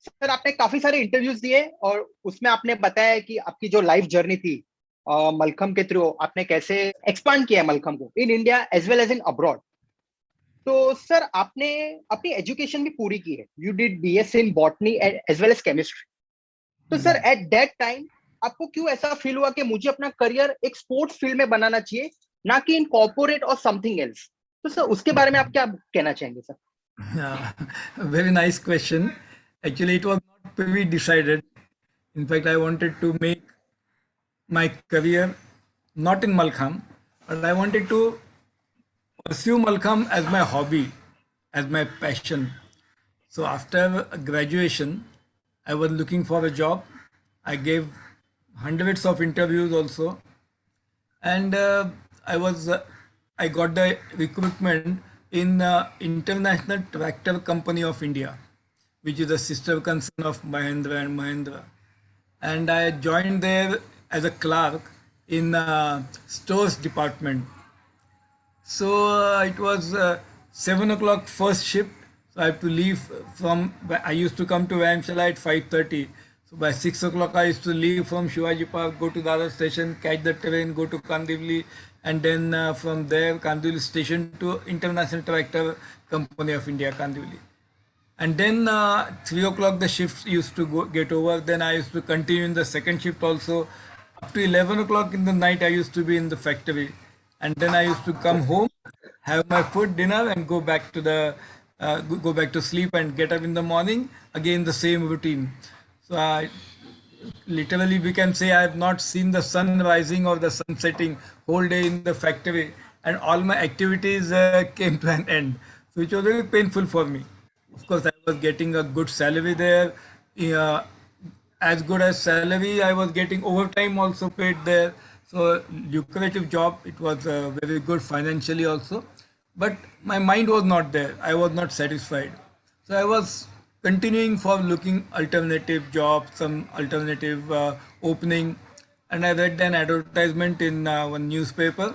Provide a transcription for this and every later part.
Sir आपने काफी सारे इंटरव्यूज दिए और उसमें आपने बताया कि आपकी जो लाइफ जर्नी थी मलखम के थ्रू आपने कैसे एक्सपांड किया है मलखम को in India as well as in abroad. तो सर आपने अपनी एजुकेशन भी पूरी की है, you did BSc in botany as well as chemistry. तो sir Yes. At that time आपको क्यों ऐसा फील हुआ कि मुझे अपना करियर एक स्पोर्ट्स फील्ड में बनाना चाहिए, ना कि इन कॉर्पोरेट और समथिंग एल्स? तो सर उसके बारे में आप क्या कहना चाहेंगे sir? Yeah, very nice question. Actually, it was not pre-decided. In fact, I wanted to make my career not in Malkham, but I wanted to pursue Malkham as my hobby, as my passion. So after graduation, I was looking for a job. I gave hundreds of interviews also, and I got the recruitment in International Tractor Company of India, which is a sister concern of Mahindra and Mahindra, and I joined there as a clerk in stores department. So it was 7 o'clock first shift. So I have to leave from. I used to come to Vaimshala at 5:30. So by 6 o'clock I used to leave from Shivaji Park, go to Dada station, catch the train, go to Kandivli, and then from there Kandivli station to International Tractor Company of India, Kandivli. And then 3 o'clock the shifts used to get over. Then I used to continue in the second shift also. Up to 11 o'clock in the night, I used to be in the factory. And then I used to come home, have my food, dinner, and go back to go back to sleep and get up in the morning. Again, the same routine. So I literally we can say I have not seen the sun rising or the sun setting whole day in the factory, and all my activities came to an end. So which was very painful for me. Of course, I was getting a good salary there. Yeah, as good as salary, I was getting overtime also paid there. So lucrative job. It was very good financially also, but my mind was not there. I was not satisfied. So I was continuing for looking alternative job, some alternative opening, and I read an advertisement in one newspaper.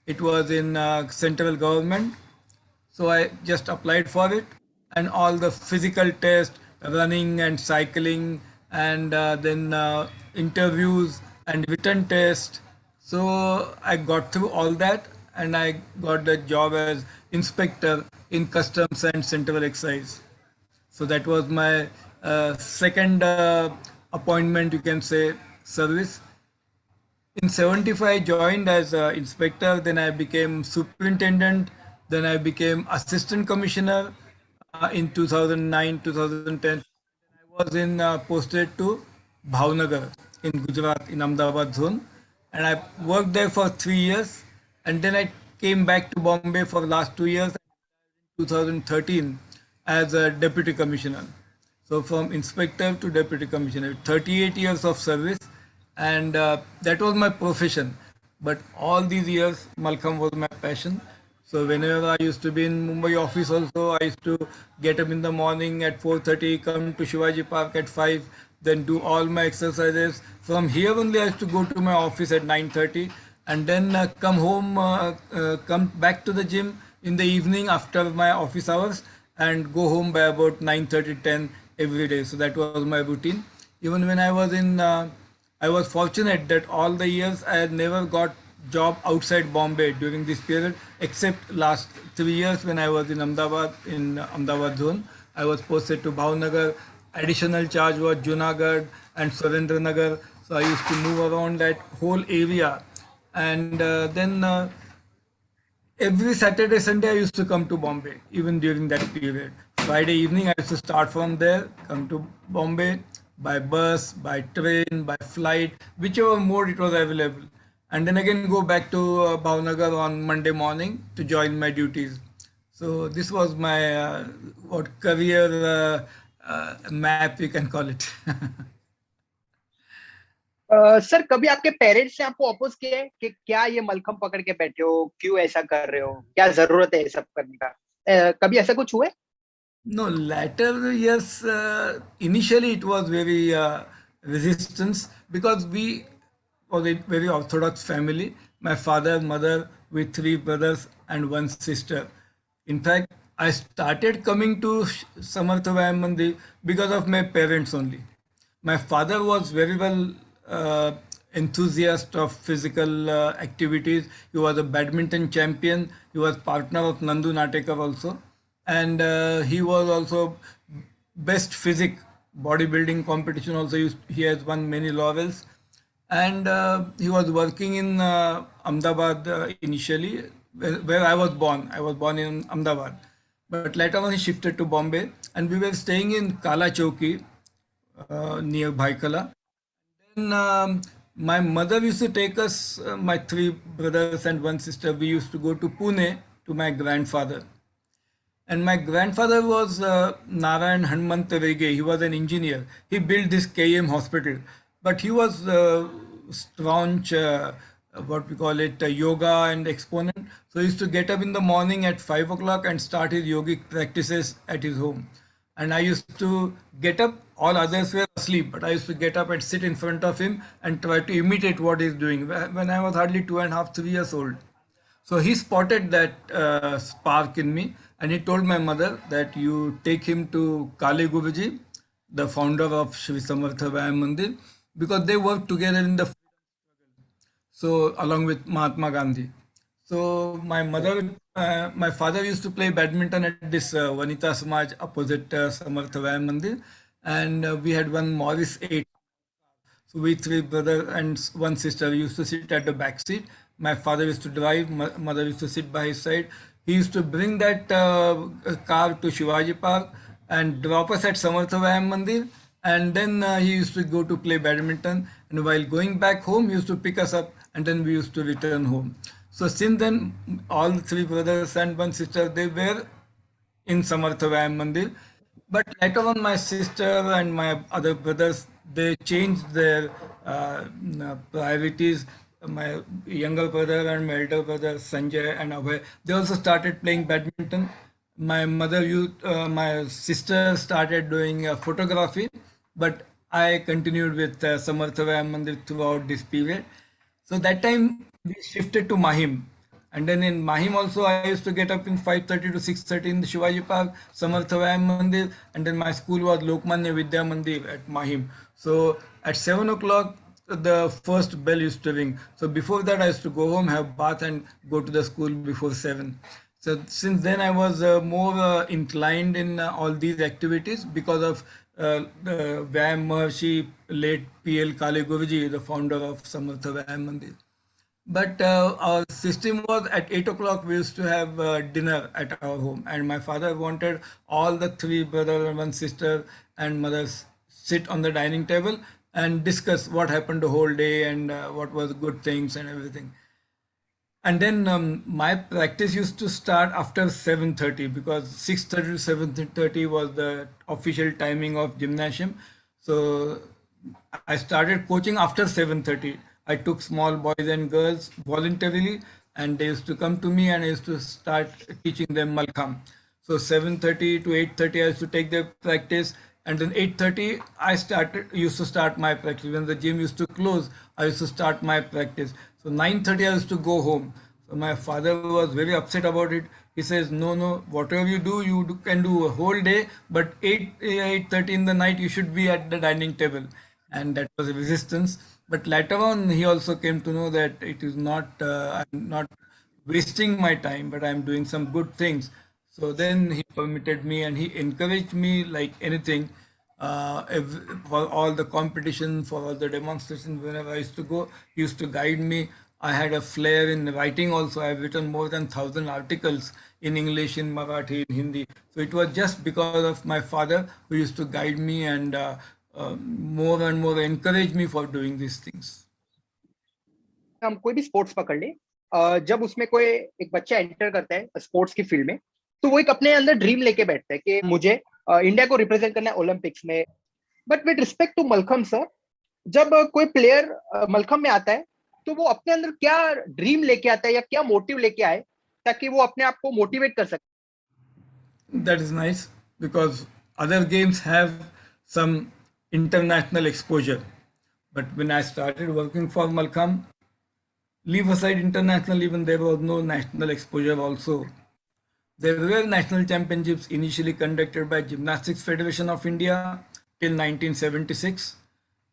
It was in central government, so I just applied for it, and all the physical test, running and cycling, and then interviews and written test. So I got through all that, and I got the job as inspector in customs and central excise. So that was my second appointment, you can say, service. In 75, I joined as inspector, then I became superintendent, then I became assistant commissioner in 2009, 2010. I was in posted to Bhavnagar in Gujarat, in Ahmedabad zone, and I worked there for 3 years, and then I came back to Bombay for the last 2 years, 2013, as a deputy commissioner. So from inspector to deputy commissioner, 38 years of service, and that was my profession. But all these years, Malkham was my passion. So whenever I used to be in Mumbai office also, I used to get up in the morning at 4:30, come to Shivaji Park at 5, then do all my exercises. From here only I used to go to my office at 9:30, and then come home, come back to the gym in the evening after my office hours, and go home by about 9:30, 10 every day. So that was my routine. Even when I was in I was fortunate that all the years I had never got job outside Bombay during this period, except last 3 years when I was in Ahmedabad zone. I was posted to Bhavnagar. Additional charge was Junagadh and Surendranagar. So I used to move around that whole area, and then every Saturday, Sunday, I used to come to Bombay, even during that period. Friday evening, I used to start from there, come to Bombay by bus, by train, by flight, whichever mode it was available. And then again go back to Bhavnagar on Monday morning to join my duties. So this was my what career map, you can call it. Sir कभी आपके parents ने आपको oppose किया है कि क्या ये मलखम पकड़ के बैठे हो, क्यों ऐसा कर रहे हो, क्या जरूरत है ये सब करने का? कभी ऐसा कुछ हुआ है? No, later yes. Initially, it was very resistance because we was a very orthodox family. My father, mother, with three brothers and one sister. In fact, I started coming to Samartha Vyayam Mandir because of my parents only. My father was very well enthusiast of physical activities. He was a badminton champion. He was partner of Nandu Natekar also, and he was also best physic bodybuilding competition. Also, he has won many laurels, and he was working in Ahmedabad initially, where I was born. I was born in Ahmedabad, but later on he shifted to Bombay, and we were staying in Kala Chowki near Bhaikala. Then my mother used to take us, my three brothers and one sister. We used to go to Pune to my grandfather. And my grandfather was Narayan Hanmant Rege. He was an engineer. He built this KM hospital. But he was staunch, what we call it, yoga and exponent. So he used to get up in the morning at 5 o'clock and start his yogic practices at his home. And I used to get up, all others were asleep, but I used to get up and sit in front of him and try to imitate what he's doing when I was hardly 2.5, 3 years old. So he spotted that spark in me, and he told my mother that you take him to Kali Guruji, the founder of Sri Samartha Vyayam Mandir, because they worked together in the, so along with Mahatma Gandhi. So my father used to play badminton at this Vanita Samaj opposite Samartha Vyayam Mandir, and we had one Morris 8. So we three brother and one sister used to sit at the back seat. My father used to drive, mother used to sit by his side. He used to bring that car to Shivaji Park and drop us at Samartha Vyayam Mandir. And then he used to go to play badminton. And while going back home, he used to pick us up, and then we used to return home. So since then, all three brothers and one sister, they were in Samartha Vyayam Mandir. But later on, my sister and my other brothers, they changed their priorities. My younger brother and my elder brother, Sanjay and Abhay, they also started playing badminton. My sister started doing photography, but I continued with Samartha Vyayam Mandir throughout this period. So that time we shifted to Mahim. And then in Mahim also, I used to get up in 5:30 to 6:30 in the Shivaji Park, Samartha Vyayam Mandir, and then my school was Lokmanya Vidya Mandir at Mahim. So at 7 o'clock, the first bell used to ring. So before that, I used to go home, have bath, and go to the school before 7. So since then, I was more inclined in all these activities because of the Vyayam Maharshi, late P.L. Kali Guruji, the founder of Samartha Vyayam Mandir. But our system was at 8 o'clock, we used to have dinner at our home. And my father wanted all the three brothers and one sister and mothers sit on the dining table and discuss what happened the whole day and what was good things and everything. And then my practice used to start after 7:30 because 6:30 to 7:30 was the official timing of gymnasium. So I started coaching after 7:30. I took small boys and girls voluntarily, and they used to come to me, and I used to start teaching them Malkham. So 7:30 to 8:30 I used to take their practice, and then 8:30 I used to start my practice. When the gym used to close, I used to start my practice. So 9:30 I used to go home. So my father was very upset about it. He says, no, whatever you do, can do a whole day, but 8:30 in the night you should be at the dining table. And that was a resistance. But later on, he also came to know that it is not, I'm not wasting my time, but I'm doing some good things. So then he permitted me, and he encouraged me like anything. For all the competition, for all the demonstrations, whenever I used to go, he used to guide me. I had a flair in writing also. I've written more than 1,000 articles in English, in Marathi, in Hindi. So it was just because of my father who used to guide me and more and more encourage me for doing these things. हम कोई भी sports पकड़ ले, जब उसमें कोई एक बच्चा एंटर करता है स्पोर्ट्स की फील्ड में, तो वो एक अपने अंदर ड्रीम लेके बैठता है कि मुझे इंडिया को रिप्रेजेंट करना है ओलंपिक्स में. But with respect to Mallakhamb sir, जब कोई प्लेयर मलखम में आता है, तो वो अपने अंदर क्या ड्रीम लेके आता है या क्या मोटिव लेके आए ताकि वो अपने आप को मोटिवेट कर सके? That is nice because other games have some international exposure. But when I started working for Malkham, leave aside international, even there was no national exposure also. There were national championships initially conducted by Gymnastics Federation of India till 1976.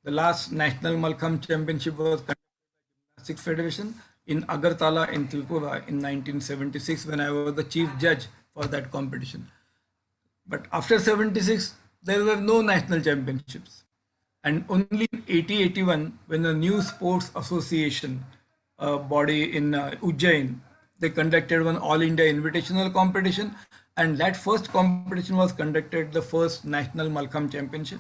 The last national Malkham championship was conducted by Gymnastics Federation in Agartala in Tripura in 1976 when I was the chief judge for that competition. But after 76, there were no national championships. And only in 80-81, when the new sports association body in Ujjain, they conducted one All India Invitational competition. And that first competition was conducted, the first national Malkham championship.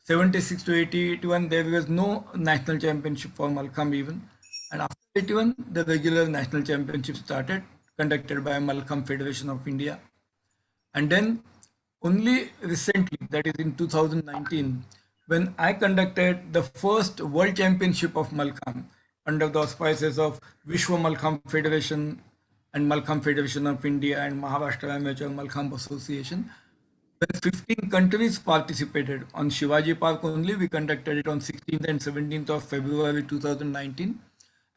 76 to 80-81, there was no national championship for Malkham even. And after 81, the regular national championship started, conducted by Malkham Federation of India. And then only recently, that is in 2019, when I conducted the first World Championship of Malkham under the auspices of Vishwa Malkham Federation and Malkham Federation of India and Maharashtra Amateur Malkham Association, when 15 countries participated on Shivaji Park only. We conducted it on 16th and 17th of February 2019,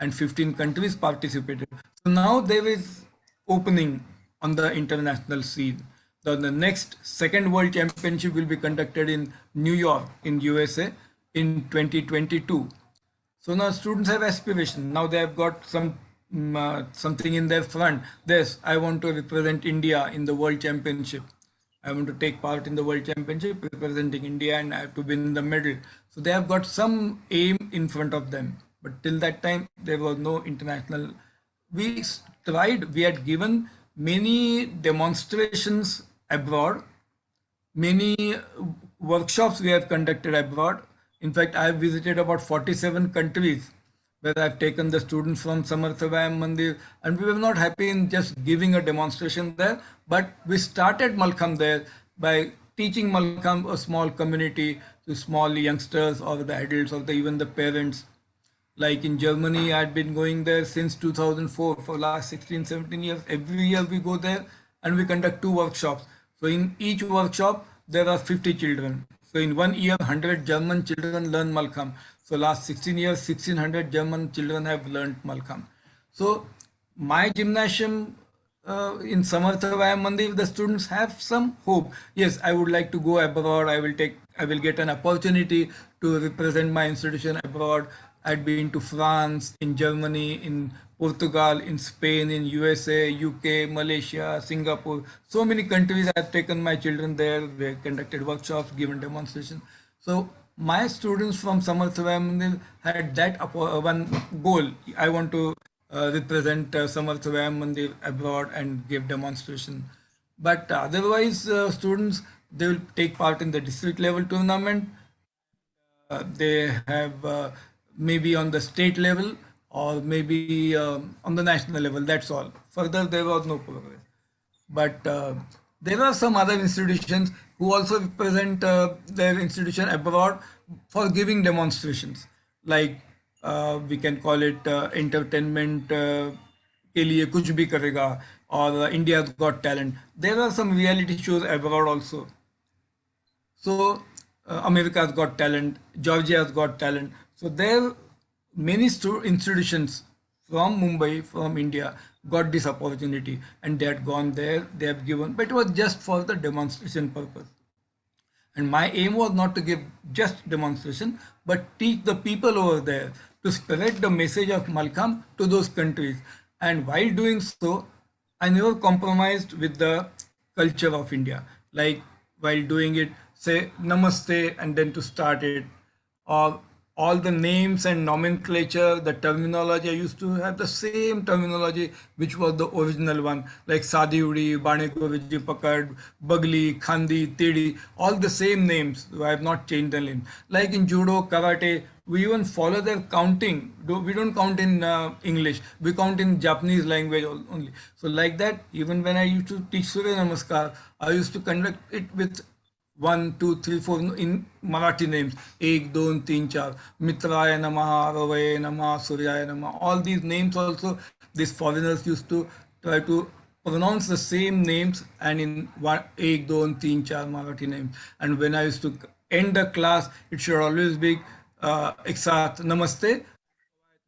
and 15 countries participated. So now there is opening on the international scene. The next second World Championship will be conducted in New York in USA in 2022. So now students have aspiration. Now they have got something in their front. This, I want to represent India in the World Championship. I want to take part in the World Championship representing India and I have to win the medal. So they have got some aim in front of them. But till that time, there was no international. We tried, we had given many demonstrations abroad, many workshops we have conducted abroad. In fact, I have visited about 47 countries where I have taken the students from Samartha Vyayam Mandir, and we were not happy in just giving a demonstration there, but we started Malkham there by teaching Malkham, a small community, to small youngsters or the adults or even the parents. Like in Germany, I had been going there since 2004 for last 16, 17 years. Every year we go there and we conduct 2 workshops. So in each workshop, there are 50 children. So in 1 year, 100 German children learn Malkham. So last 16 years, 1600 German children have learned Malkham. So my gymnasium in Samartha Vyayam Mandir, the students have some hope. Yes, I would like to go abroad. I will get an opportunity to represent my institution abroad. I'd been to France, in Germany, in Portugal, in Spain, in USA, UK, Malaysia, Singapore. So many countries I've taken my children there. They conducted workshops, given demonstrations. So my students from Samartha Vyayam Mandir had that one goal. I want to represent Samartha Vyayam Mandir abroad and give demonstration. But otherwise, students, they will take part in the district level tournament. They have maybe on the state level or maybe on the national level. That's all. Further, there was no progress. But there are some other institutions who also represent their institution abroad for giving demonstrations. Like we can call it entertainment के लिए कुछ भी करेगा, or India's Got Talent. There are some reality shows abroad also. So America's Got Talent, Georgia's Got Talent. So there many institutions from Mumbai, from India, got this opportunity and they had gone there, they have given, but it was just for the demonstration purpose. And my aim was not to give just demonstration, but teach the people over there to spread the message of Malkham to those countries. And while doing so, I never compromised with the culture of India. Like while doing it, say Namaste and then to start it, or all the names and nomenclature, the terminology, I used to have the same terminology which was the original one, like Sadi Udi, Bane ko Vijay Pakad, Bagli, Khandi, Tedi, all the same names. I have not changed the name. Like in judo, karate, we even follow their counting. We don't count in English. We count in Japanese language only. So like that, even when I used to teach Surya Namaskar, I used to conduct it with 1, 2, 3, 4 in Marathi names. 1, 2, 3, 4. Mitraya Namaha, Ravaya Namaha, Suryaya Namaha. All these names also, these foreigners used to try to pronounce the same names and in 1, 2, 3, 4 Marathi names. And when I used to end the class, it should always be एक साथ Namaste,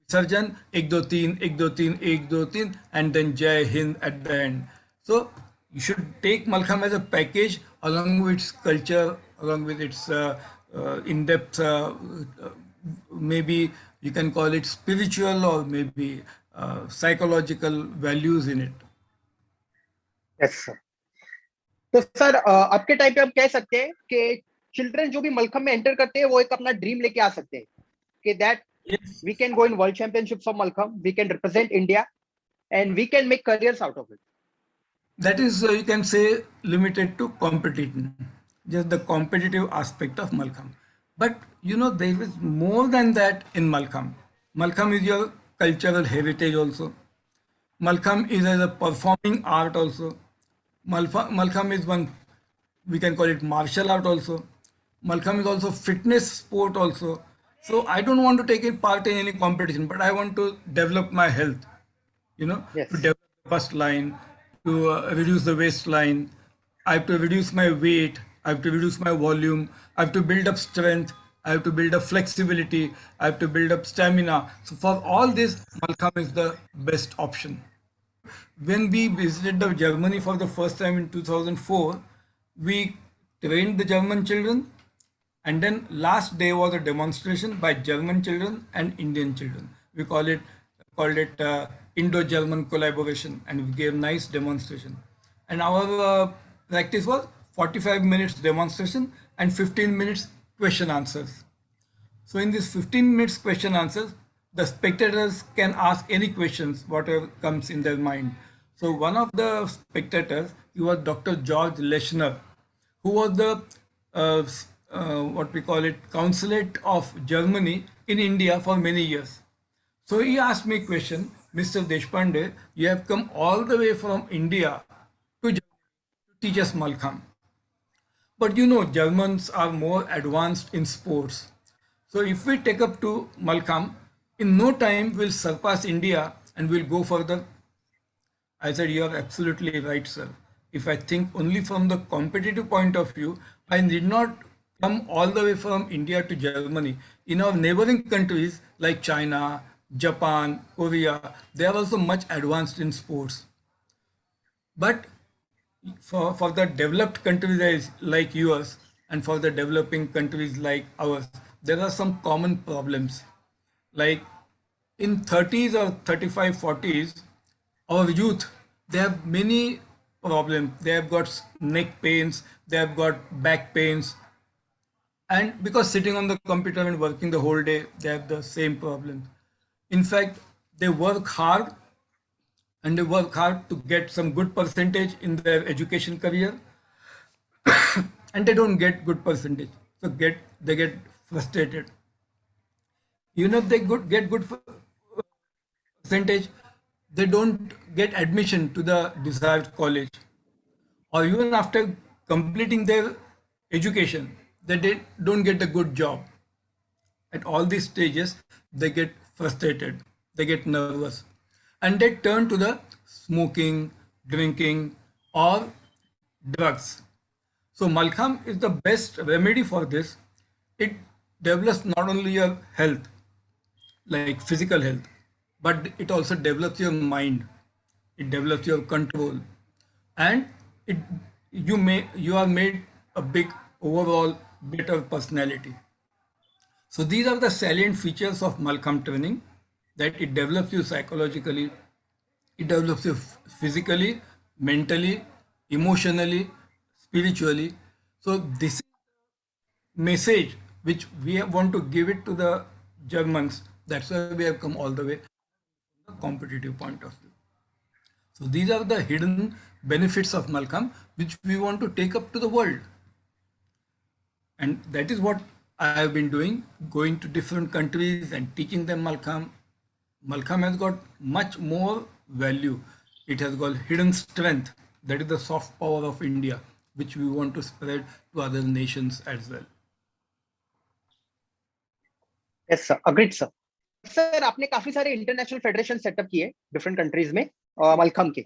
Sarjan, 1, 2, 3, 1, 2, 3, 1, 2, 3, and then Jai Hind at the end. So You should take Malkham as a package along with its culture, along with its in-depth, maybe you can call it spiritual or maybe psychological values in it. Yes sir. तो sir आपके time पे हम कह सकते हैं कि children जो भी मलखम में एंटर करते हैं वो एक अपना ड्रीम लेके आ सकते हैं कि that Yes. we can go in world championships of Malkham, we can represent India, and we can make careers out of it. That is, you can say, limited to competition, just the competitive aspect of Malkham. But you know, there is more than that in Malkham. Malkham is your cultural heritage also. Malkham is as a performing art also. Malkham is one, we can call it martial art also. Malkham is also fitness sport also. So I don't want to take a part in any competition, but I want to develop my health, you know, to Yes. develop the first line, to reduce the waistline. I have to reduce my weight. I have to reduce my volume. I have to build up strength. I have to build up flexibility. I have to build up stamina. So for all this, Malkham is the best option. When we visited the Germany for the first time in 2004, we trained the German children, and then last day was a demonstration by German children and Indian children. We called it Indo-German collaboration, and we gave nice demonstration. And our practice was 45 minutes demonstration and 15 minutes question answers. So in this 15 minutes question answers, the spectators can ask any questions, whatever comes in their mind. So one of the spectators, he was Dr. George Lechner, who was the what we call it consulate of Germany in India for many years. So he asked me a question, Mr. Deshpande, you have come all the way from India to Germany to teach us Malkham. But you know, Germans are more advanced in sports. So if we take up to Malkham, in no time we'll surpass India and we'll go further. I said, you are absolutely right, sir. If I think only from the competitive point of view, I need not come all the way from India to Germany. In our neighboring countries like China, Japan, Korea, they are also much advanced in sports. But for the developed countries like yours and for the developing countries like ours, there are some common problems. Like in 30s or 35, 40s, our youth, they have many problems. They have got neck pains, they have got back pains, and because sitting on the computer and working the whole day, they have the same problem. In fact, they work hard and they work hard to get some good percentage in their education career, and they don't get good percentage, so they get frustrated. Even if they get good percentage, they don't get admission to the desired college, or even after completing their education, they don't get a good job. At all these stages, they get frustrated, they get nervous, and they turn to the smoking, drinking, or drugs. So Malkham is the best remedy for this. It develops not only your health, like physical health, but it also develops your mind. It develops your control, and it you are made a big overall better personality. So these are the salient features of Malkham training, that it develops you psychologically, it develops you physically, mentally, emotionally, spiritually. So this is message which we want to give it to the Germans. That's why we have come all the way from the competitive point of view. So these are the hidden benefits of Malkham which we want to take up to the world. And that is what I have been doing, going to different countries and teaching them Malkham. Malkham has got much more value. It has got hidden strength. That is the soft power of India, which we want to spread to other nations as well. Yes sir, agreed sir. Sir आपने काफी सारे international federation setup किए different countries में मलखम के.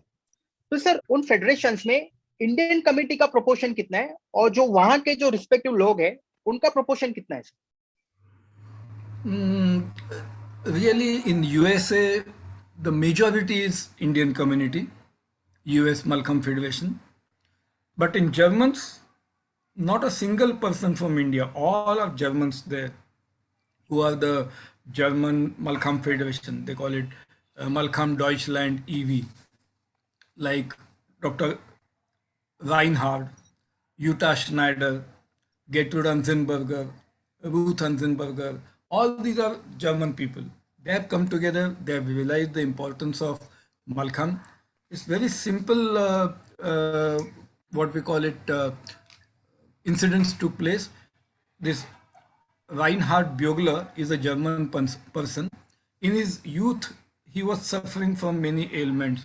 तो sir उन federations में Indian committee का प्रोपोर्शन कितना है और जो वहां के जो रिस्पेक्टिव लोग हैं उनका प्रोपोर्शन कितना है sir? Really, in USA, the majority is Indian community, US Malkham Federation. But in Germans, not a single person from India, all are Germans there who are the German Malcolm Federation. They call it Malcolm Deutschland EV, like Dr. Reinhard, Jutta Schneider, Gertrude Anzenberger, Ruth Anzenberger. All these are German people. They have come together. They have realized the importance of Malcolm. It's very simple. What we call it. Incidents took place. This Reinhard Bugler is a German person. In his youth, he was suffering from many ailments.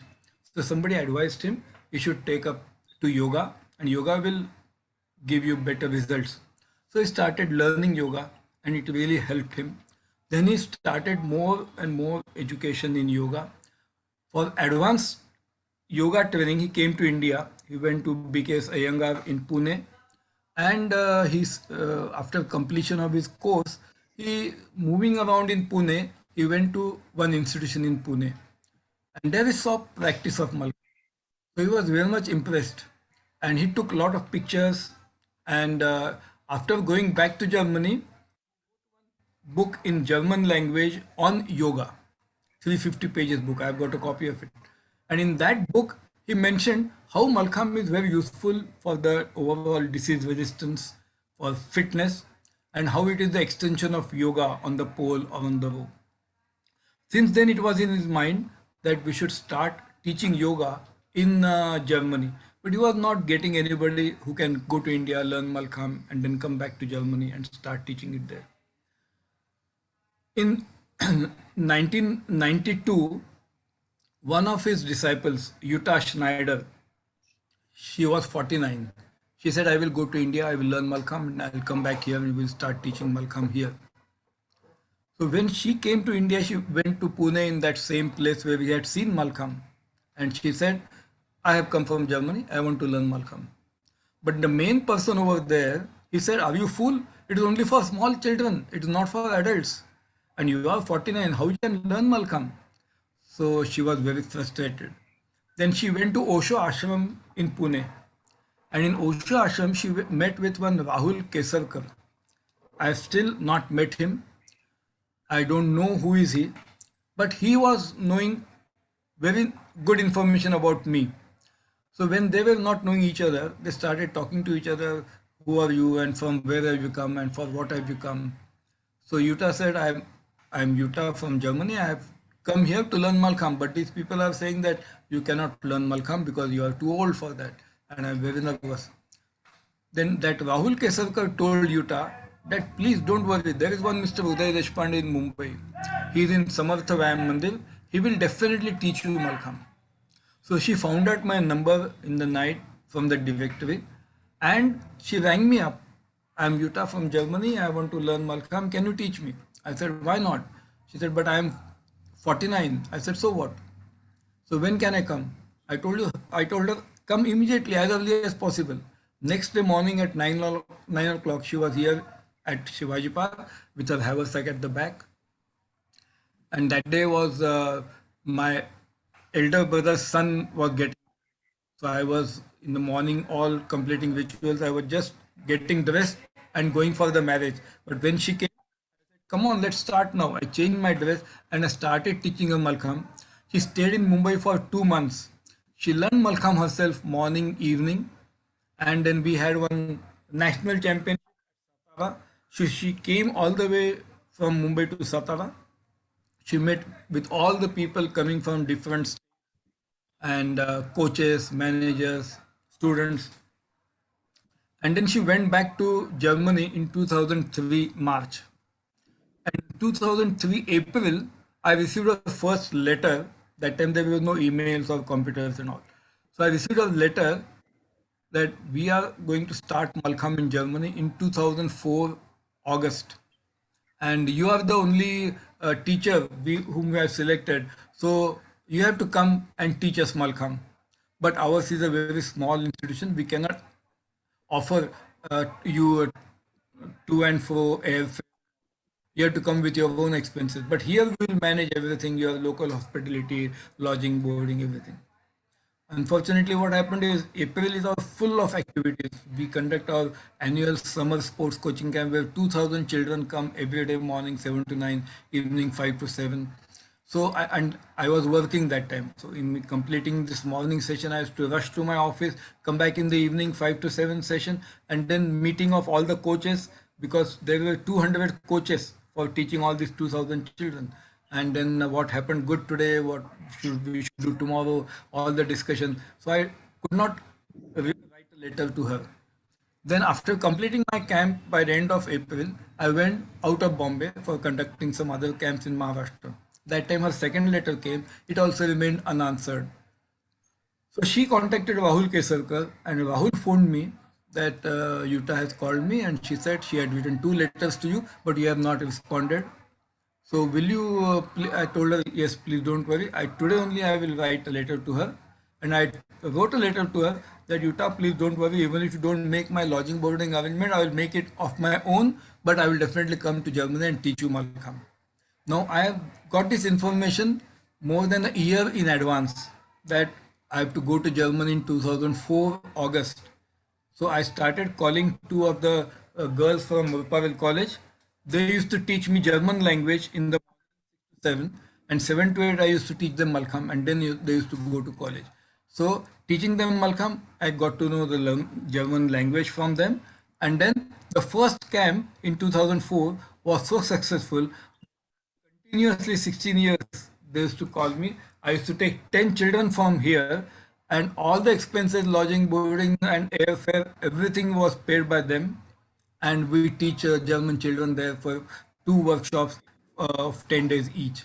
So somebody advised him he should take up to yoga, and yoga will give you better results. So he started learning yoga, and it really helped him. Then he started more and more education in yoga. For advanced yoga training, he came to India. He went to BKS Iyengar in Pune, and after completion of his course, he moving around in Pune. He went to one institution in Pune, and there he saw practice of Malkam. So he was very much impressed, and he took a lot of pictures. And after going back to Germany, book in German language on yoga, 350 pages book. I've got a copy of it. And in that book, he mentioned how Malcolm is very useful for the overall disease resistance, for fitness, and how it is the extension of yoga on the pole or on the rope. Since then, it was in his mind that we should start teaching yoga in Germany. But he was not getting anybody who can go to India, learn Malcolm, and then come back to Germany and start teaching it there. In 1992, one of his disciples, Jutta Schneider, she was 49. She said, I will go to India, I will learn Malcolm, and I will come back here and we will start teaching Malcolm here. So when she came to India, she went to Pune in that same place where we had seen Malcolm. And she said, I have come from Germany, I want to learn Malcolm. But the main person over there, he said, are you fool? It is only for small children, it is not for adults. And you are 49, how you can learn Malcolm? So she was very frustrated. Then she went to Osho Ashram in Pune. And in Osho Ashram, she met with one Rahul Kesarkar. I have still not met him. I don't know who is he. But he was knowing very good information about me. So when they were not knowing each other, they started talking to each other. Who are you and from where have you come and for what have you come? So Jutta said, I'm Jutta from Germany. I have come here to learn Malcolm, but these people are saying that you cannot learn Malcolm because you are too old for that. And I'm very nervous. Then that Rahul Kesarkar told Jutta that please don't worry. There is one Mr. Uday Deshpande in Mumbai. He is in Samartha Vyayam Mandir. He will definitely teach you Malcolm. So she found out my number in the night from the directory and she rang me up. I'm Jutta from Germany. I want to learn Malcolm. Can you teach me? I said, why not? She said, but I am 49. I said, so what? So when can I come? I told her, come immediately as early as possible. Next day morning at 9 o'clock, she was here at Shivaji Park with her haversack at the back. And that day was my elder brother's son was getting. So I was in the morning all completing rituals. I was just getting dressed and going for the marriage. But when she came, come on, let's start now. I changed my dress and I started teaching her Malcolm. She stayed in Mumbai for 2 months. She learned Malcolm herself morning, evening. And then we had one national champion. She came all the way from Mumbai to Satara. She met with all the people coming from different states and coaches, managers, students. And then she went back to Germany in 2003 March. And in 2003 April, I received a first letter. That time there were no emails or computers and all. So I received a letter that we are going to start Malcolm in Germany in 2004 August. And you are the only teacher whom we have selected. So you have to come and teach us Malcolm. But ours is a very small institution. We cannot offer you to and fro airfare. You have to come with your own expenses. But here we will manage everything, your local hospitality, lodging, boarding, everything. Unfortunately, what happened is April is our full of activities. We conduct our annual summer sports coaching camp where 2,000 children come every day morning 7 to 9, evening 5 to 7. So I was working that time. So in completing this morning session, I used to rush to my office, come back in the evening 5 to 7 session, and then meeting of all the coaches because there were 200 coaches for teaching all these 2,000 children. And then what happened good today, what should we should do tomorrow, all the discussion. So I could not write a letter to her. Then after completing my camp by the end of April, I went out of Bombay for conducting some other camps in Maharashtra. That time her second letter came, it also remained unanswered. So she contacted Rahul Kesarkar and Rahul phoned me that Yuta has called me and she said she had written two letters to you, but you have not responded. So will you? I told her yes. Please don't worry. Today only I will write a letter to her, and I wrote a letter to her that Yuta, please don't worry. Even if you don't make my lodging boarding arrangement, I will make it of my own. But I will definitely come to Germany and teach you Malkham. Now I have got this information more than a year in advance that I have to go to Germany in 2004 August. So I started calling two of the girls from Pavel College. They used to teach me German language in the 7 and 7 to 8 I used to teach them Malkham and then they used to go to college. So teaching them Malkham, I got to know the German language from them. And then the first camp in 2004 was so successful. Continuously 16 years they used to call me. I used to take 10 children from here and all the expenses, lodging, boarding and airfare, everything was paid by them. And we teach German children there for two workshops of 10 days each.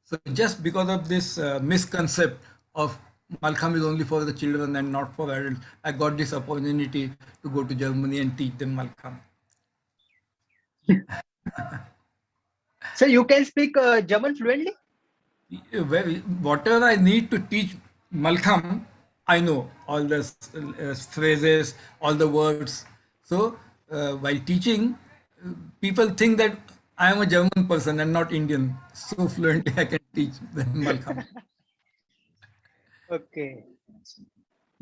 So just because of this misconcept of Malkham is only for the children and not for adults, I got this opportunity to go to Germany and teach them Malkham. So you can speak German fluently? Whatever I need to teach Malkham, I know all the phrases, all the words. So while teaching, people think that I am a German person and not Indian. So fluently I can teach them Malkham. Okay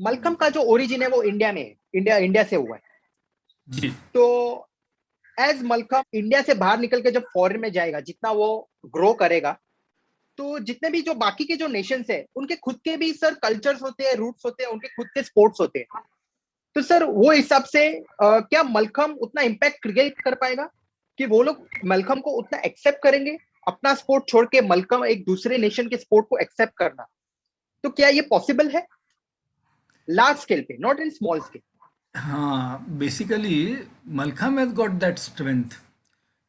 mallakhamb का जो origin है वो India में है, India से हुआ है जी. तो एज मलखम इंडिया से बाहर निकल के जब फॉरेन में जाएगा, जितना वो ग्रो करेगा, तो जितने भी जो बाकी के जो नेशंस है उनके खुद के भी सर कल्चर्स होते हैं, रूट्स होते हैं, उनके खुद के स्पोर्ट्स होते हैं. तो सर वो हिसाब से क्या मलखम उतना इम्पैक्ट क्रिएट कर पाएगा कि वो लोग मलखम को उतना एक्सेप्ट करेंगे, अपना स्पोर्ट छोड़ के मलखम एक दूसरे नेशन के स्पोर्ट को एक्सेप्ट करना, तो क्या ये पॉसिबल है लार्ज स्केल पे, नॉट इन स्मॉल स्केल? हाँ, basically, Malkham has got that strength.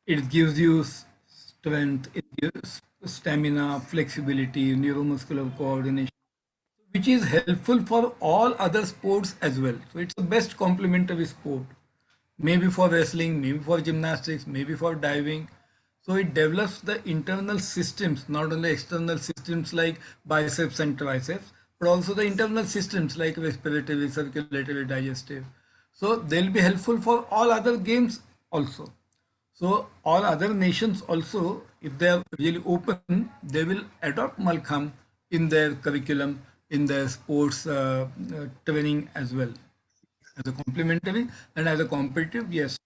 It gives you strength, it gives stamina, flexibility, neuromuscular coordination, which is helpful for all other sports as well. So it's the best complementary sport. Maybe for wrestling, maybe for gymnastics, maybe for diving. So it develops the internal systems, not only external systems like biceps and triceps, but also the internal systems like respiratory, circulatory, digestive. So they'll be helpful for all other games also. So all other nations also, if they are really open, they will adopt Malkham in their curriculum, in their sports training as well. As a complementary and as a competitive, yes.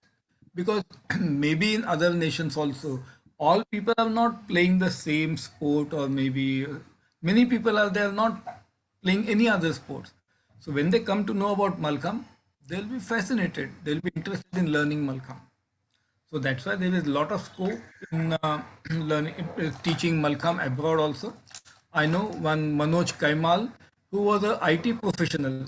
Because maybe in other nations also, all people are not playing the same sport, or maybe many people are there not playing any other sports. So when they come to know about Malkham, they'll be fascinated. They'll be interested in learning Malkham. So that's why there is a lot of scope in learning, teaching Malkham abroad also. I know one Manoj Kaimal, who was a IT professional,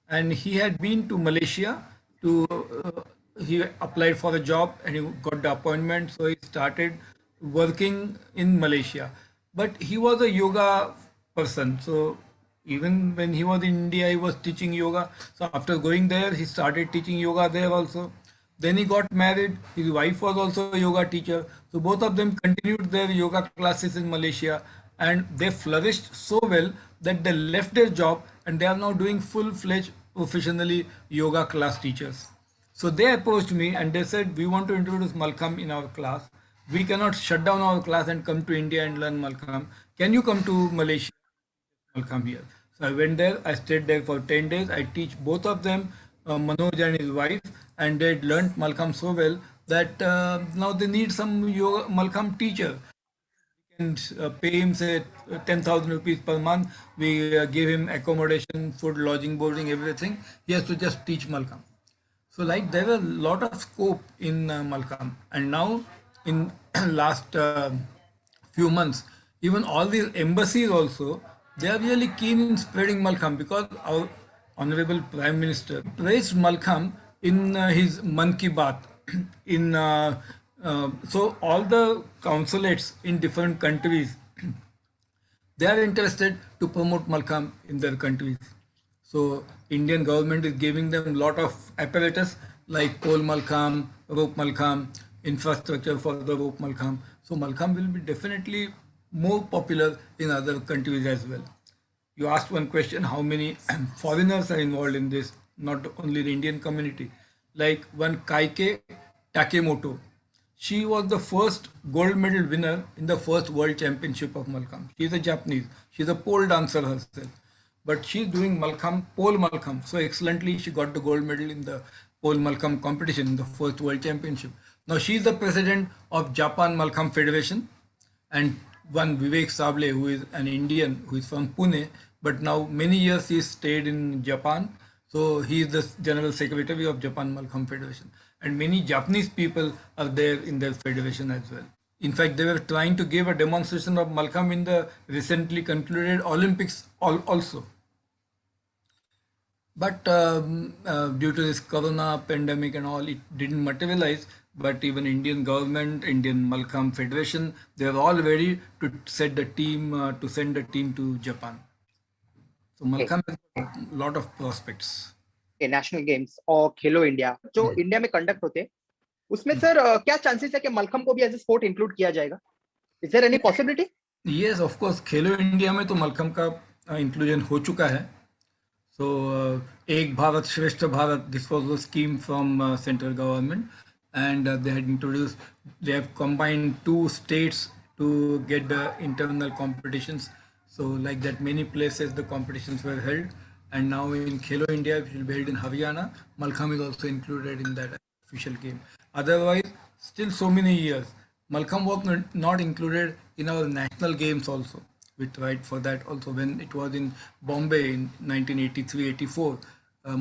and he had been to Malaysia to he applied for a job and he got the appointment, so he started working in Malaysia. But he was a yoga person, so even when he was in India, he was teaching yoga. So after going there, he started teaching yoga there also. Then he got married. His wife was also a yoga teacher. So both of them continued their yoga classes in Malaysia, and they flourished so well that they left their job and they are now doing full-fledged professionally yoga class teachers. So they approached me and they said, we want to introduce Malkham in our class. We cannot shut down our class and come to India and learn Malkham. Can you come to Malaysia? Malkham here. So So I went there, I stayed there for 10 days. I teach both of them, Manoj and his wife, and they learned Malkham so well that now they need some yoga Malkham teacher. And pay him say 10,000 rupees per month. We give him accommodation, food, lodging, boarding, everything. He has to just teach Malkham. So like there were a lot of scope in Malkham, and now in last few months, even all these embassies also, they are really keen in spreading Malkham because our honorable Prime Minister praised Malkham in his Man Ki Baat. In so all the consulates in different countries, they are interested to promote Malkham in their countries. So Indian government is giving them lot of apparatus like pole Malkham, rope Malkham, infrastructure for the rope Malkham. So Malkham will be definitely more popular in other countries as well. You asked one question, how many foreigners are involved in this, not only the Indian community. Like one Kaike Takemoto, she was the first gold medal winner in the first World Championship of Malkham. She's a Japanese. She's a pole dancer herself. But she's doing Malkham, pole Malkham. So excellently, she got the gold medal in the pole Malkham competition in the first World Championship. Now she's the president of Japan Malkham Federation, and one Vivek Sable, who is an Indian, who is from Pune, but now many years he stayed in Japan. So he is the general secretary of Japan Malkham Federation. And many Japanese people are there in their federation as well. In fact, they were trying to give a demonstration of Malkham in the recently concluded Olympics also. But due to this corona pandemic and all, it didn't materialize. But even Indian government, Indian Malkham Federation, they are all ready to set the team to send a team to Japan. So Okay. Malkham has a lot of prospects. National games और खेलो India जो India में conduct होते हैं उसमें sir क्या chances है कि मलखम को भी एज ए स्पोर्ट इंक्लूड किया जाएगा? Is there any possibility? Yes, of course. Khelo India में तो मलखम का इंक्लूजन हो चुका है. So, Ek Bharat, Shrestha Bharat, this was a scheme from central government, and they had introduced, they have combined two states to get the internal competitions. So, like that, many places the competitions were held, and now in Khelo India, which will be held in Haryana, Malkham is also included in that official game. Otherwise, still so many years, Malkham was not included in our national games also. We tried for that also when it was in Bombay in 1983-84.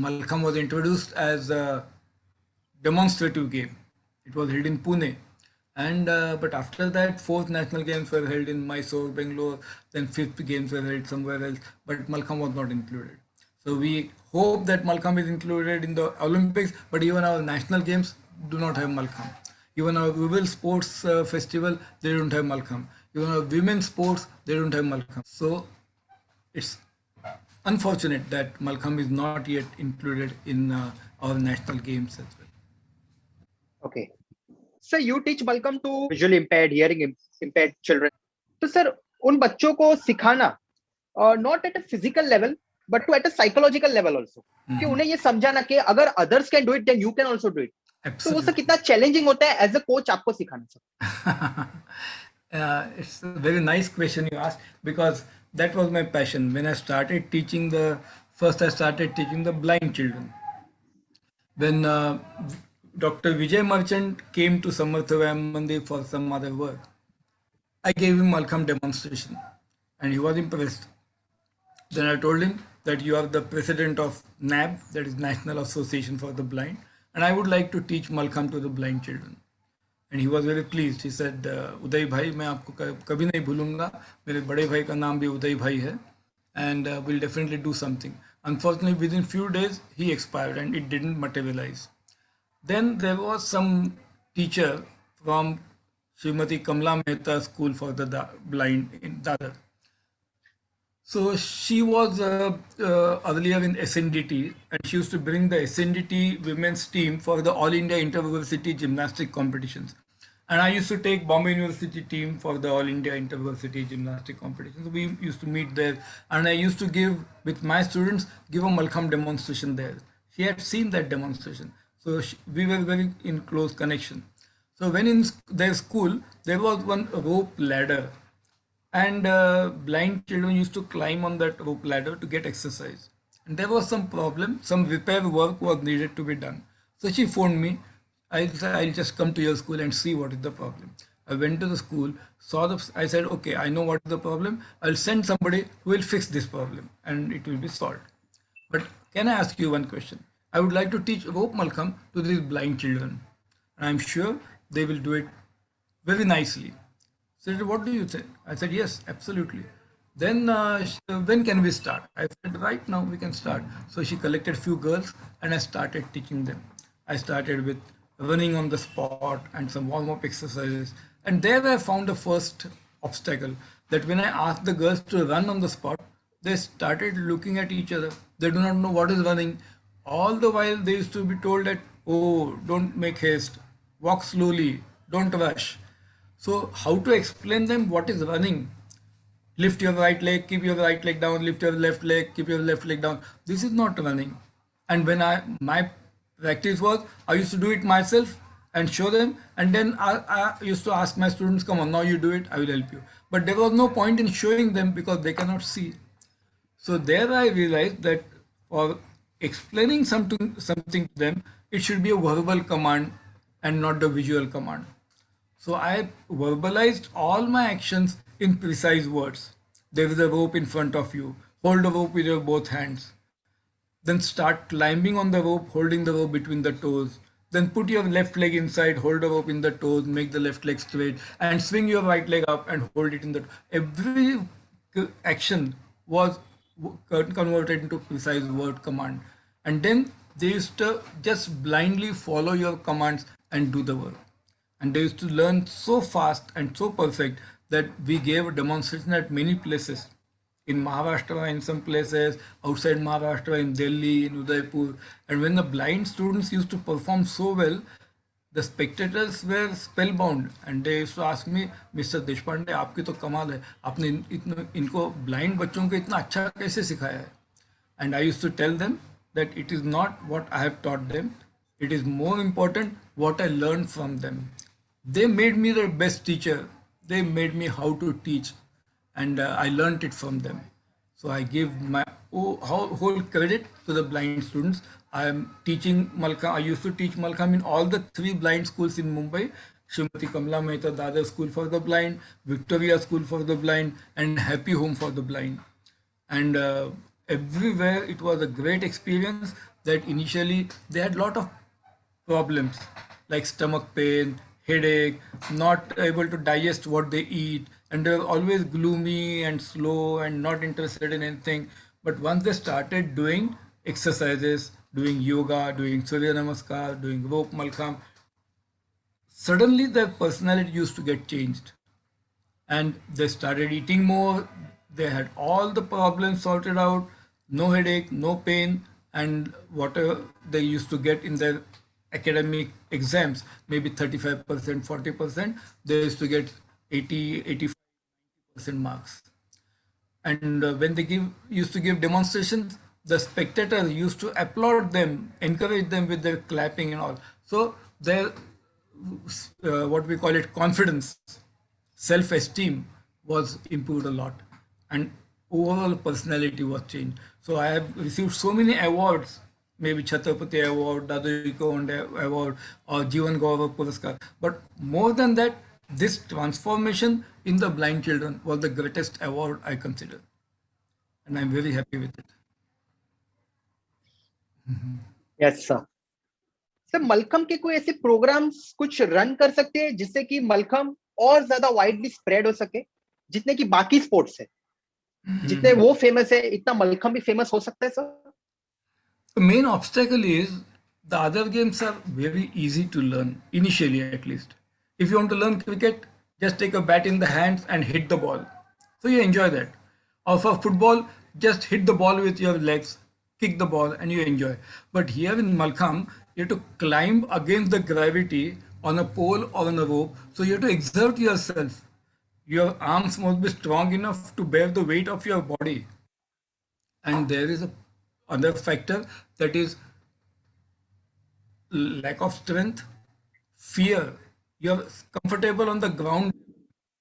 Malkham was introduced as a demonstrative game. It was held in Pune. And but after that, fourth national games were held in Mysore, Bangalore. Then fifth games were held somewhere else. But Malkham was not included. So we hope that Malkham is included in the Olympics. But even our national games do not have Malkham. Even our Rural Sports Festival, they don't have Malkham. Even our women's sports, they don't have Malkham. So it's unfortunate that Malkham is not yet included in our national games as well. Okay. So you teach Malkham to visually impaired, hearing impaired children. तो sir उन बच्चों को सिखाना not at a physical level but to at a psychological level also कि उन्हें ये समझाना कि अगर others can do it then you can also do it. तो वो सर कितना चैलेंजिंग होता है एज अ कोच आपको सिखाना sir? It's a very nice question you asked because that was my passion. When I started teaching first I started teaching the blind children. When Dr. Vijay Merchant came to Samartha Vyayam Mandir for some other work, I gave him Malkham demonstration and he was impressed. Then I told him that you are the president of NAB, that is National Association for the Blind, and I would like to teach Malkham to the blind children. And he was very pleased. He said, Uday bhai, मैं आपको कभी नहीं भूलूंगा. मेरे बड़े भाई का नाम भी उदय भाई है, and we'll definitely do something. Unfortunately, within few days he expired and it didn't materialize. Then there was some teacher from Srimati Kamla Mehta School for the Blind in Dadar. So she was earlier in SNDT, and she used to bring the SNDT women's team for the All India Inter-University Gymnastic competitions. And I used to take Bombay University team for the All India Inter-University Gymnastic competitions. We used to meet there, and I used to give, with my students, give a Malkham demonstration there. She had seen that demonstration. So we were very in close connection. So when in their school, there was one rope ladder and blind children used to climb on that rope ladder to get exercise. And there was some problem, some repair work was needed to be done. So she phoned me. I said, I'll just come to your school and see what is the problem. I went to the school, I said, okay, I know what is the problem. I'll send somebody who will fix this problem and it will be solved. But can I ask you one question? I would like to teach rope Malkham to these blind children. And I'm sure they will do it very nicely. So what do you say? I said, yes, absolutely. Then when can we start? I said, right now we can start. So she collected few girls and I started teaching them. I started with running on the spot and some warm-up exercises. And there I found the first obstacle, that when I asked the girls to run on the spot, they started looking at each other. They do not know what is running. All the while they used to be told that, oh, don't make haste, walk slowly, don't rush. So how to explain them what is running? Lift your right leg, keep your right leg down, lift your left leg, keep your left leg down. This is not running. And when my practice was, I used to do it myself and show them, and then I used to ask my students, come on, now you do it, I will help you. But there was no point in showing them because they cannot see. So there I realized that for explaining something to them, it should be a verbal command and not the visual command. So I verbalized all my actions in precise words. There is a rope in front of you. Hold the rope with your both hands. Then start climbing on the rope, holding the rope between the toes. Then put your left leg inside, hold the rope in the toes, make the left leg straight, and swing your right leg up and hold it in the. Every action was converted into precise word command. And then they used to just blindly follow your commands and do the work. And they used to learn so fast and so perfect that we gave a demonstration at many places in Maharashtra, in some places outside Maharashtra, in Delhi, in Udaipur. And when the blind students used to perform so well, the spectators were spellbound and they used to ask me, Mr. Deshpande, आपकी तो कमाल है, आपने इनको blind बच्चों को इतना अच्छा कैसे सिखाया है? And I used to tell them that it is not what I have taught them, it is more important what I learned from them. They made me the best teacher. They made me how to teach, and I learned it from them. So I give my whole credit to the blind students. I am teaching Malkham. I used to teach Malkham in all the three blind schools in Mumbai: Srimati Kamla Mehta Dada School for the Blind, Victoria School for the Blind, and Happy Home for the Blind. And everywhere it was a great experience. That initially they had a lot of problems like stomach pain, headache, not able to digest what they eat, and they were always gloomy and slow and not interested in anything. But once they started doing exercises, doing yoga, doing Surya Namaskar, doing rope Malkham, suddenly their personality used to get changed. And they started eating more. They had all the problems sorted out, no headache, no pain, and whatever they used to get in their academic exams, maybe 35%, 40%, they used to get 80, 85% marks. And when they used to give demonstrations, the spectators used to applaud them, encourage them with their clapping and all. So their what we call it confidence, self-esteem was improved a lot, and overall personality was changed. So I have received so many awards, maybe Chhatrapati Award, Dadoji Konde Award, or Jivan Gaurav Puraskar. But more than that, this transformation in the blind children was the greatest award I consider, and I'm very happy with it. Yes sir. Sir mallakhamb के कोई ऐसे programmes कुछ run कर सकते हैं जिससे कि मलखम और ज्यादा वाइडली स्प्रेड हो सके, जितने की बाकी स्पोर्ट्स है, जितने वो फेमस है इतना मलखम भी फेमस हो सकता है sir? The main obstacle is the other games are very easy to learn, initially at least. If you want to learn cricket, just take a bat in the hands and hit the ball. So you enjoy that. Or for football, just hit the ball with your legs, kick the ball, and you enjoy. But here in Malkham, you have to climb against the gravity on a pole or on a rope. So you have to exert yourself. Your arms must be strong enough to bear the weight of your body. And there is a other factor, that is lack of strength, fear. You're comfortable on the ground,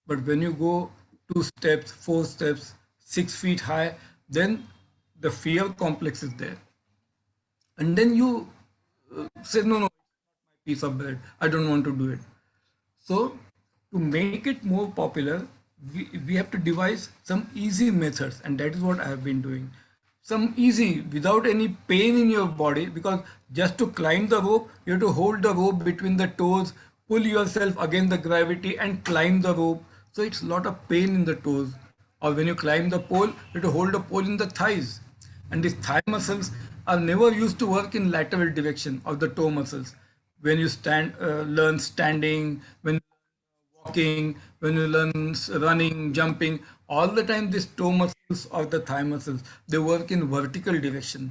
but when you go 2 steps, 4 steps, 6 feet high, then the fear complex is there. And then you say, no, no, piece of bread. I don't want to do it. So to make it more popular, we have to devise some easy methods, and that is what I have been doing. Some easy, without any pain in your body, because just to climb the rope, you have to hold the rope between the toes, pull yourself against the gravity and climb the rope. So it's a lot of pain in the toes. Or when you climb the pole, you have to hold the pole in the thighs. And these thigh muscles are never used to work in lateral direction of the toe muscles. When you learn standing, when walking, when you learn running, jumping, all the time these toe muscles or the thigh muscles, they work in vertical direction.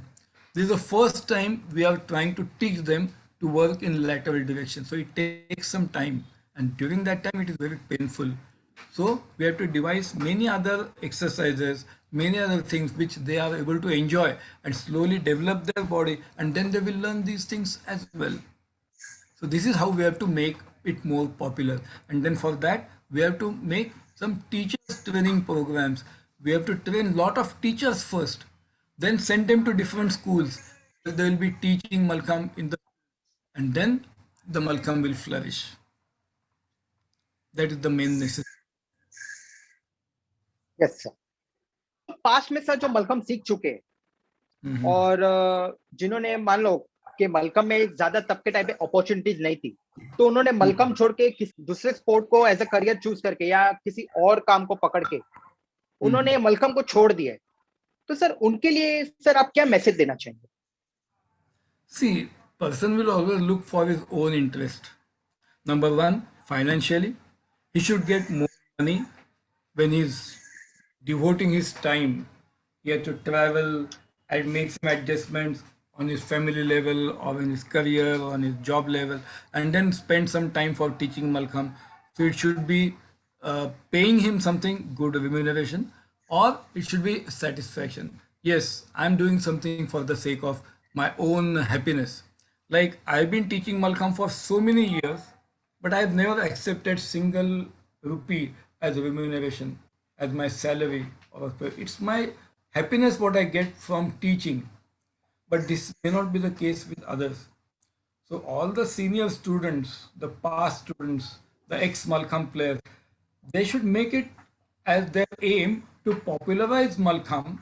This is the first time we are trying to teach them to work in lateral direction. So it takes some time, and during that time it is very painful. So we have to devise many other exercises, many other things which they are able to enjoy and slowly develop their body, and then they will learn these things as well. So this is how we have to make it more popular. And then for that, we have to make some teachers training programs. We have to train lot of teachers first, then send them to different schools. They will be teaching Malkham in the, and then the Malkham will flourish. That is the main necessity. Yes sir. Past में sir जो Malcolm सीख चुके हैं और जिन्होंने मान लो कि Malcolm में ज्यादा तब के टाइम पे अपॉर्चुनिटीज नहीं थी, तो उन्होंने मलकम छोड़ के किसी दूसरे स्पोर्ट को एज अ करियर चूज करके या किसी और काम को पकड़ के उन्होंने मलकम को छोड़ दिया है, तो सर उनके लिए सर आप क्या मैसेज देना चाहेंगे? See, person will always look for his own interest. Number one, financially, he should get more money when he's devoting his time. He has to travel and make some adjustments on his family level or in his career or on his job level, and then spend some time for teaching Malkham. So it should be paying him something good remuneration, or it should be satisfaction. Yes, I'm doing something for the sake of my own happiness. Like I've been teaching Malkham for so many years, but I've never accepted single rupee as remuneration, as my salary. Or it's my happiness what I get from teaching. But this may not be the case with others. So all the senior students, the past students, the ex-Malkham players, they should make it as their aim to popularize Malkham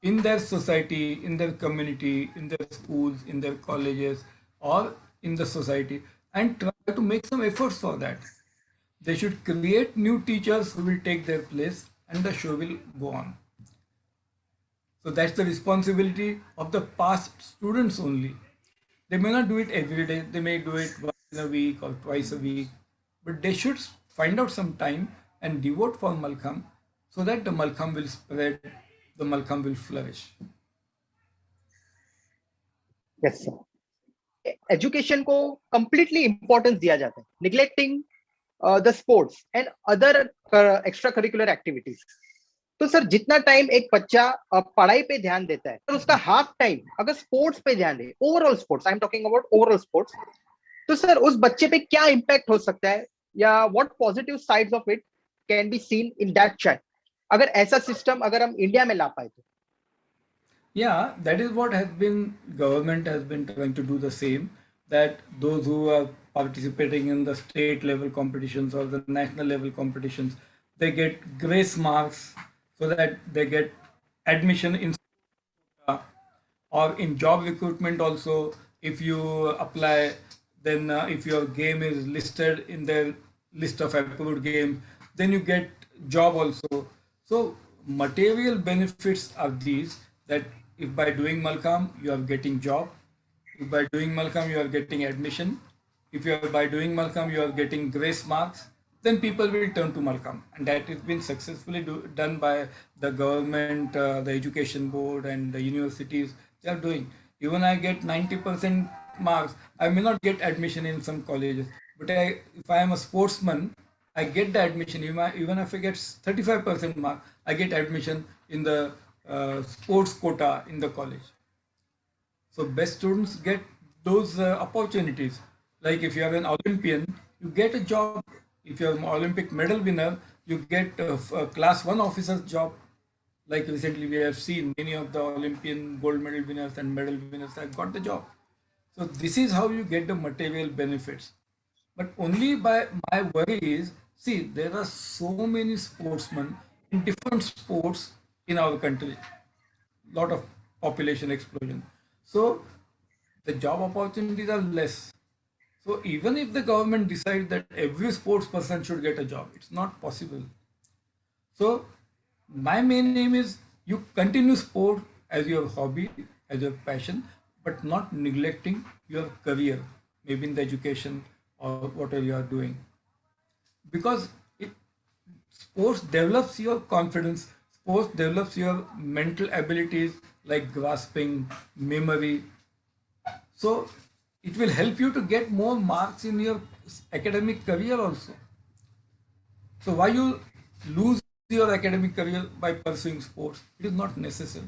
in their society, in their community, in their schools, in their colleges, or in the society, and try to make some efforts for that. They should create new teachers who will take their place, and the show will go on. So that's the responsibility of the past students only. They may not do it every day, they may do it once in a week or twice a week, but they should find out some time and devote for Malkham so that the Malkham will spread, the Malkham will flourish. Yes sir. Education को completely importance दिया जाता है, neglecting the sports and other extra curricular activities. तो sir जितना time एक बच्चा पढ़ाई पे ध्यान देता है, तो उसका हाफ टाइम अगर स्पोर्ट्स पे ध्यान दे, overall sports, I am talking about overall sports, तो सर उस बच्चे पे क्या इम्पैक्ट हो सकता है, या what positive sides of it can be seen in that child, अगर ऐसा सिस्टम अगर हम इंडिया में ला पाए तो? Yeah, that is what has been, government has been trying to do the same, that those who are participating in the state level competitions or the national level competitions, they get grace marks so that they get admission in or in job recruitment also. If you apply, then if your game is listed in their list of approved games, then you get job also. So material benefits are these, that if by doing Malkham you are getting job, if by doing Malkham you are getting admission, if you are by doing Malkham you are getting grace marks, then people will turn to Malkham, and that has been successfully done by the government, the education board, and the universities. They are doing. Even I get 90% marks, I may not get admission in some colleges, but if I am a sportsman, I get the admission. Even if I get 35% mark, I get admission in the sports quota in the college. So best students get those opportunities. Like if you are an Olympian, you get a job If you're an Olympic medal winner, you get a class 1 officer's job. Like recently, we have seen many of the Olympian gold medal winners and medal winners have got the job. So this is how you get the material benefits. But only by my worry is, see, there are so many sportsmen in different sports in our country. Lot of population explosion. So the job opportunities are less. So even if the government decides that every sports person should get a job, it's not possible. So my main aim is you continue sport as your hobby, as your passion, but not neglecting your career, maybe in the education or whatever you are doing. Because it, sports develops your confidence, sports develops your mental abilities like grasping, memory. So it will help you to get more marks in your academic career also. So why you lose your academic career by pursuing sports? It is not necessary.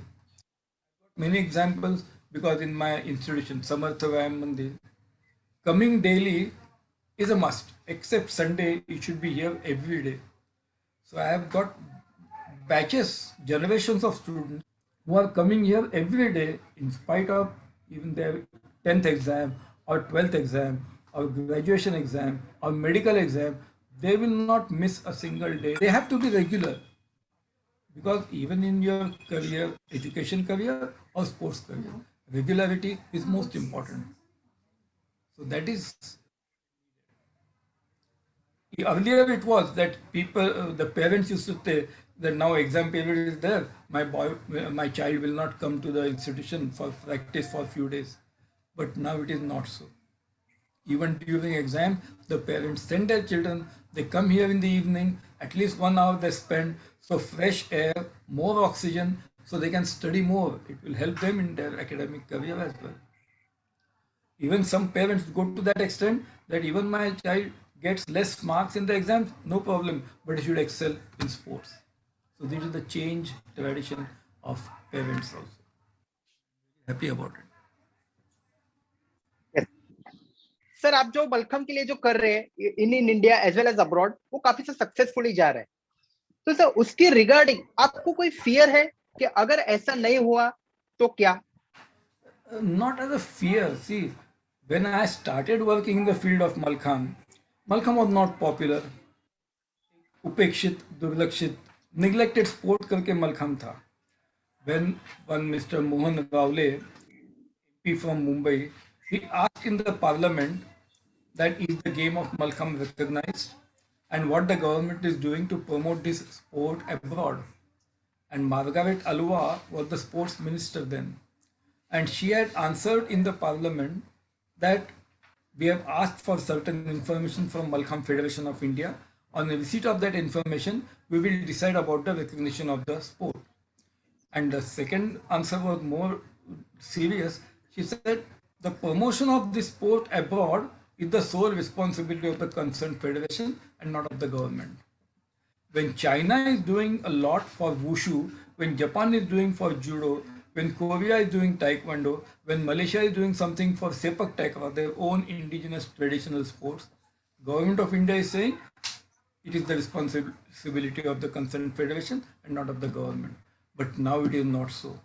Many examples because in my institution, Samartha Vyayam Mandir, coming daily is a must. Except Sunday, you should be here every day. So I have got batches, generations of students who are coming here every day in spite of even their 10th exam or 12th exam or graduation exam or medical exam. They will not miss a single day. They have to be regular because even in your career, education career or sports career, regularity is most important. So that is, earlier it was that people, the parents used to say that now exam period is there, my child will not come to the institution for practice for a few days. But now it is not so. Even during exam, the parents send their children, they come here in the evening, at least 1 hour they spend, so fresh air, more oxygen, so they can study more. It will help them in their academic career as well. Even some parents go to that extent that even my child gets less marks in the exams, no problem, but he should excel in sports. So this is the change tradition of parents also. Happy about it. Yes. Sir आप जो मलखम के लिए जो कर रहे हैं in India as well as abroad, वो काफी से सक्सेसफुली जा रहे हैं. तो सर उसकी रिगार्डिंग आपको कोई फियर है कि अगर ऐसा नहीं हुआ तो क्या? Not as a fear. See, when I started working in the field of Malkham, Malkham was not popular. उपेक्षित, दुर्लक्षित, neglected sport करके मलखम था. When one Mr. Mohan Rawle, MP from Mumbai, he asked in the parliament that is the game of Malkham recognized and what the government is doing to promote this sport abroad. And Margaret Alua was the sports minister then. And she had answered in the parliament that we have asked for certain information from Malkham Federation of India. On the receipt of that information, we will decide about the recognition of the sport. And the second answer was more serious. She said the promotion of this sport abroad is the sole responsibility of the concerned federation and not of the government. When China is doing a lot for wushu, when Japan is doing for judo, when Korea is doing taekwondo, when Malaysia is doing something for sepak takraw, their own indigenous traditional sports, government of India is saying it is the responsibility of the concerned federation and not of the government. But now it is not so.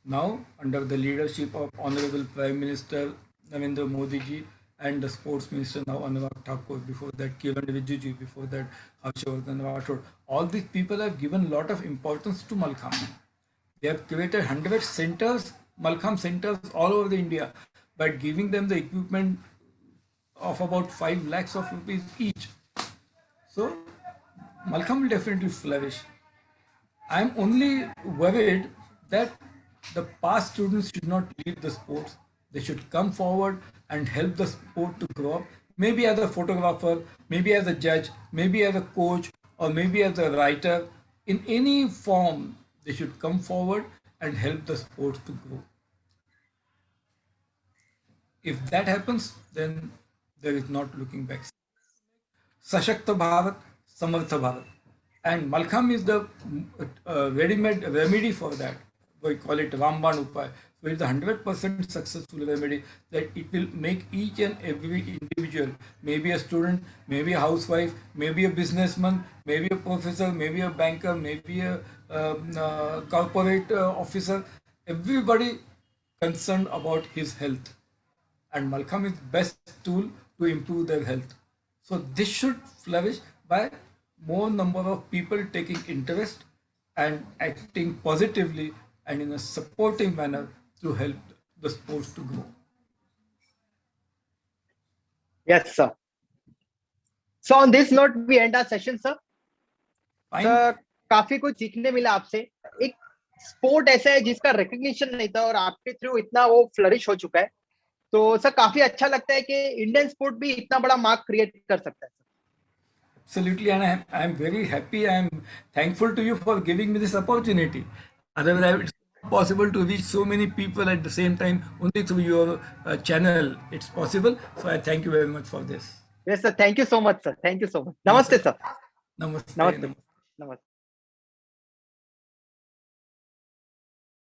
Now, under the leadership of Honorable Prime Minister Narendra Modi ji and the Sports Minister now Anurag Thakur, before that Kiran Rijiju, before that Harshvardhan Rathod, all these people have given a lot of importance to Malkham. They have created 100 centers, Malkham centers all over the India by giving them the equipment of about 5 lakhs of rupees each. So Malkham will definitely flourish. I am only worried that the past students should not leave the sports. They should come forward and help the sport to grow up. Maybe as a photographer, maybe as a judge, maybe as a coach, or maybe as a writer. In any form, they should come forward and help the sport to grow. If that happens, then there is not looking back. Sashakta Bharat, Samartha Bharat. And Malkham is the ready-made remedy for that. We call it Ramban Upay. So it's a 100% successful remedy that it will make each and every individual, maybe a student, maybe a housewife, maybe a businessman, maybe a professor, maybe a banker, maybe a corporate officer, everybody concerned about his health. And Malcolm is best tool to improve their health. So this should flourish by more number of people taking interest and acting positively and in a supportive manner to help the sports to grow. Yes, sir. So on this note, we end our session, sir. Fine. Sir काफी कुछ सीखने मिला आपसे. एक sport ऐसा है जिसका recognition नहीं था और आपके थ्रू इतना वो फ्लरिश हो चुका है. तो सर काफी अच्छा लगता है कि इंडियन स्पोर्ट भी इतना बड़ा मार्क क्रिएट कर सकता है. Absolutely, and I'm very happy. I'm thankful to you for giving me this opportunity. Otherwise, it's not possible to reach so many people at the same time only through your channel. It's possible. So I thank you very much for this. Yes, sir. Thank you so much, sir. Thank you so much. Yes, Namaste, sir. sir. Namaste. Namaste. Namaste. Namaste.